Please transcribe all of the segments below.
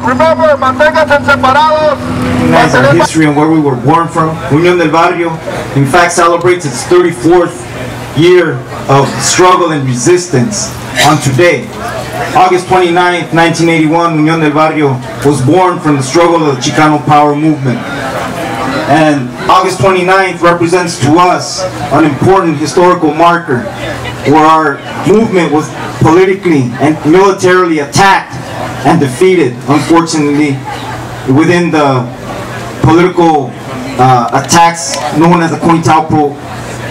Remember, manténganse separados. Recognize our history and where we were born from. Unión del Barrio, in fact, celebrates its 34th year of struggle and resistance on today. August 29th, 1981, Unión del Barrio was born from the struggle of the Chicano power movement. And August 29th represents to us an important historical marker where our movement was politically and militarily attacked and defeated, unfortunately, within the political attacks known as the Cointaupo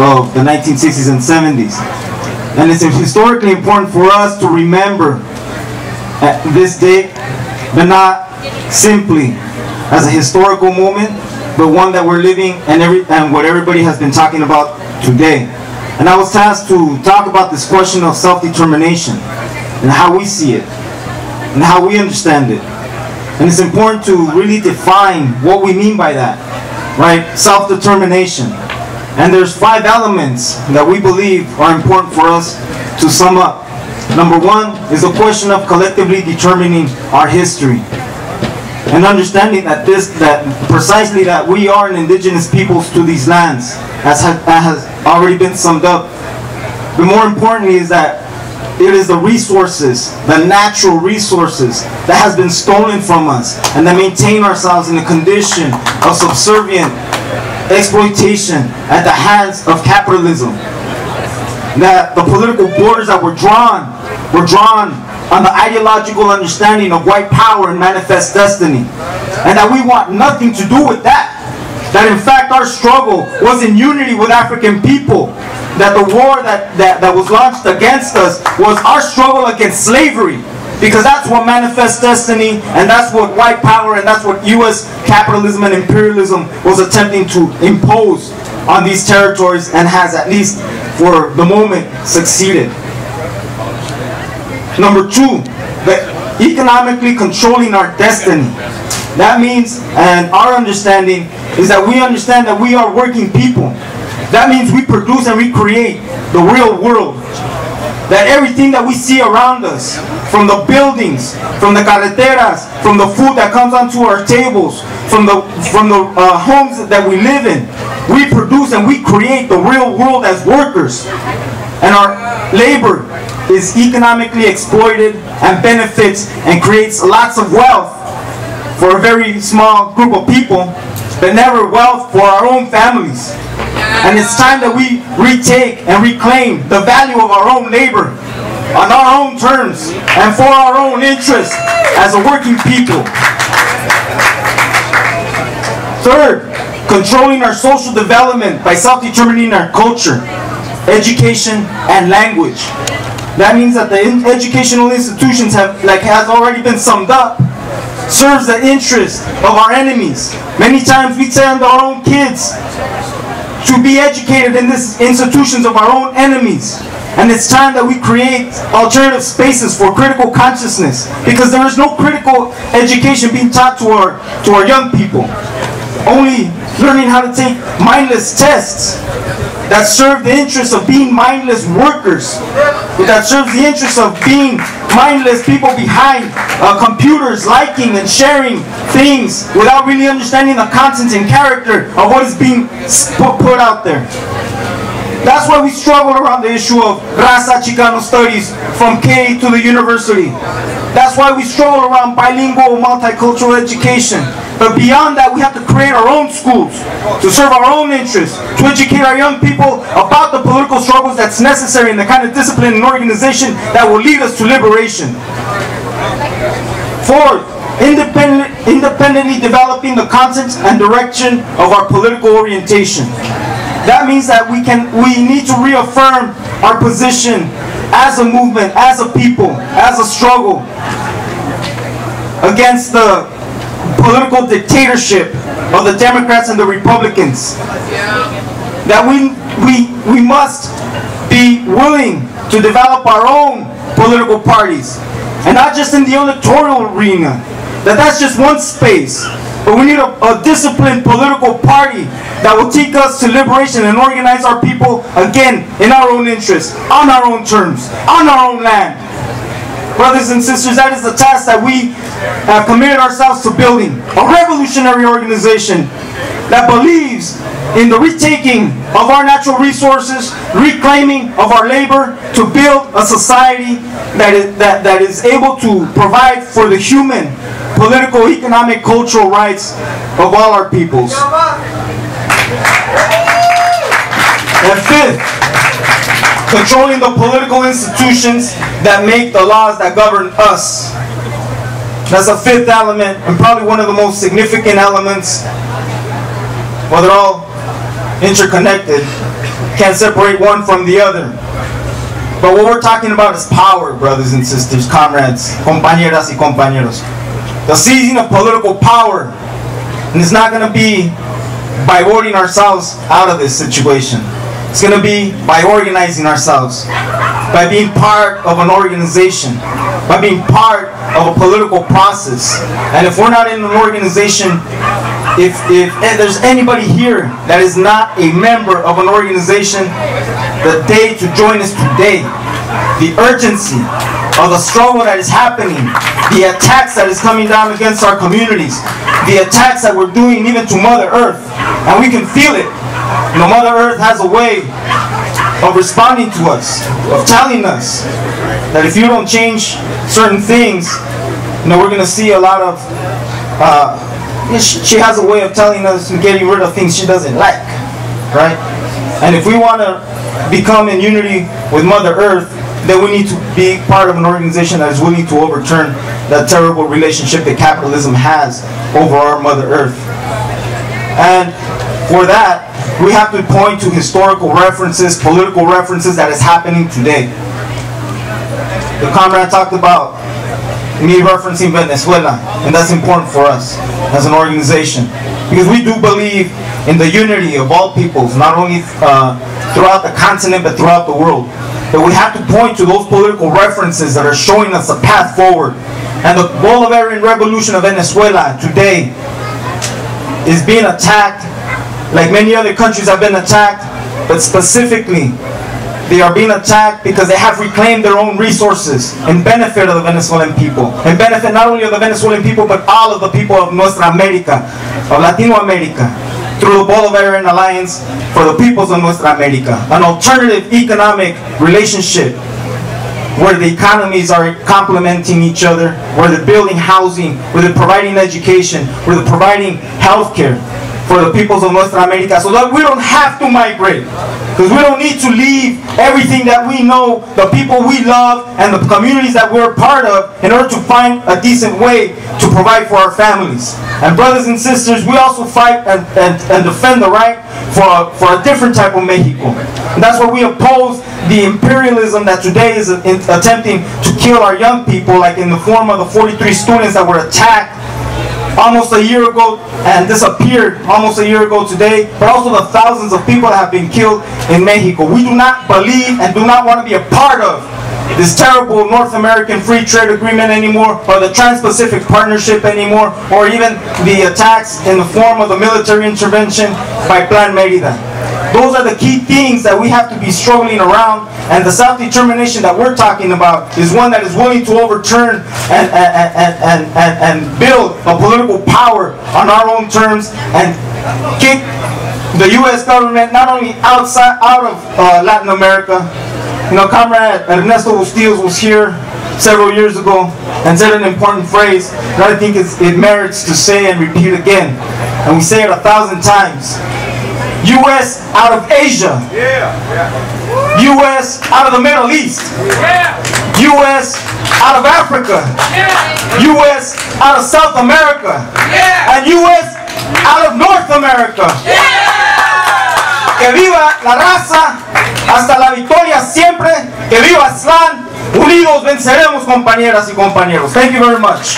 of the 1960s and 70s. And it's historically important for us to remember this day, but not simply as a historical moment, but one that we're living and what everybody has been talking about today. And I was tasked to talk about this question of self-determination and how we see it and how we understand it. And it's important to really define what we mean by that, right? Self-determination. And there's 5 elements that we believe are important for us to sum up. Number 1 is the question of collectively determining our history and understanding that precisely that we are an indigenous peoples to these lands, as has already been summed up. But more importantly is that it is the resources, the natural resources that has been stolen from us and that maintain ourselves in a condition of subservient exploitation at the hands of capitalism. That the political borders that were drawn on the ideological understanding of white power and manifest destiny. And that we want nothing to do with that. That in fact our struggle was in unity with African people. That the war that was launched against us was our struggle against slavery. Because that's what manifests destiny, and that's what white power, and that's what U.S. capitalism and imperialism was attempting to impose on these territories, and has, at least for the moment, succeeded. Number 2, economically controlling our destiny. That means, and our understanding, is that we understand that we are working people. That means we produce and we create the real world. That everything that we see around us, from the buildings, from the carreteras, from the food that comes onto our tables, from the homes that we live in, we produce and we create the real world as workers. And our labor is economically exploited and benefits and creates lots of wealth for a very small group of people, but never wealth for our own families. And it's time that we retake and reclaim the value of our own labor on our own terms and for our own interests as a working people. Third, controlling our social development by self-determining our culture, education, and language. That means that the educational institutions has already been summed up, serves the interest of our enemies. Many times we send our own kids to be educated in these institutions of our own enemies. And it's time that we create alternative spaces for critical consciousness, because there is no critical education being taught to our young people. Only learning how to take mindless tests that serve the interests of being mindless workers, that serves the interests of being mindless people behind computers, liking and sharing things without really understanding the content and character of what is being put out there. That's why we struggle around the issue of Raza Chicano studies from K to the university. That's why we struggle around bilingual multicultural education. But beyond that, we have to create our own schools to serve our own interests, to educate our young people about the political struggles that's necessary and the kind of discipline and organization that will lead us to liberation. Fourth, independently developing the content and direction of our political orientation. That means that we need to reaffirm our position as a movement, as a people, as a struggle against the political dictatorship of the Democrats and the Republicans. That we must be willing to develop our own political parties, and not just in the electoral arena. That's just one space. But we need a disciplined political party that will take us to liberation and organize our people again in our own interests, on our own terms, on our own land. brothers and sisters, that is the task that we have committed ourselves to building. A revolutionary organization that believes in the retaking of our natural resources, reclaiming of our labor to build a society that is able to provide for the human, political, economic, cultural rights of all our peoples. And fifth, controlling the political institutions that make the laws that govern us. That's a fifth element, and probably one of the most significant elements. Well, they're all interconnected. Can't separate one from the other. But what we're talking about is power, brothers and sisters, comrades, compañeras y compañeros. The seizing of political power. And it's not going to be by voting ourselves out of this situation. It's going to be by organizing ourselves, by being part of an organization, by being part of a political process. And if we're not in an organization, if there's anybody here that is not a member of an organization, the day to join is today. The urgency of the struggle that is happening, the attacks that is coming down against our communities, the attacks that we're doing even to Mother Earth, and we can feel it. You know, Mother Earth has a way of responding to us, of telling us that if you don't change certain things, you know, we're going to see a lot of, she has a way of telling us and getting rid of things she doesn't like, right? And if we want to become in unity with Mother Earth, then we need to be part of an organization that is willing to overturn that terrible relationship that capitalism has over our Mother Earth. And for that, we have to point to historical references, political references that is happening today. The comrade talked about me referencing Venezuela, and that's important for us as an organization, because we do believe in the unity of all peoples, not only throughout the continent but throughout the world. But we have to point to those political references that are showing us a path forward. And the Bolivarian Revolution of Venezuela today is being attacked like many other countries have been attacked, but specifically they are being attacked because they have reclaimed their own resources in benefit of the Venezuelan people, in benefit not only of the Venezuelan people but all of the people of Nuestra America, of Latino America, through the Bolivarian Alliance for the Peoples of Nuestra America, an alternative economic relationship where the economies are complementing each other, where they're building housing, where they're providing education, where they're providing healthcare for the peoples of Nuestra America, so that we don't have to migrate, because we don't need to leave everything that we know, the people we love, and the communities that we're part of, in order to find a decent way to provide for our families. And brothers and sisters, we also fight and defend the right for a different type of Mexico. And that's why we oppose the imperialism that today is attempting to kill our young people, like in the form of the 43 students that were attacked almost a year ago and disappeared almost a year ago today, but also the thousands of people that have been killed in Mexico. We do not believe and do not want to be a part of this terrible North American Free Trade Agreement anymore, or the Trans-Pacific Partnership anymore, or even the attacks in the form of the military intervention by Plan Mérida. Those are the key things that we have to be struggling around, and the self-determination that we're talking about is one that is willing to overturn and build a political power on our own terms and kick the U.S. government not only out of Latin America. You know, Comrade Ernesto Bustillos was here several years ago and said an important phrase that I think it merits to say and repeat again, and we say it 1,000 times. U.S. out of Asia, U.S. out of the Middle East, U.S. out of Africa, U.S. out of South America, and U.S. out of North America. Que viva la raza, hasta la victoria siempre, que viva Aztlán, unidos venceremos, compañeras y compañeros. Thank you very much.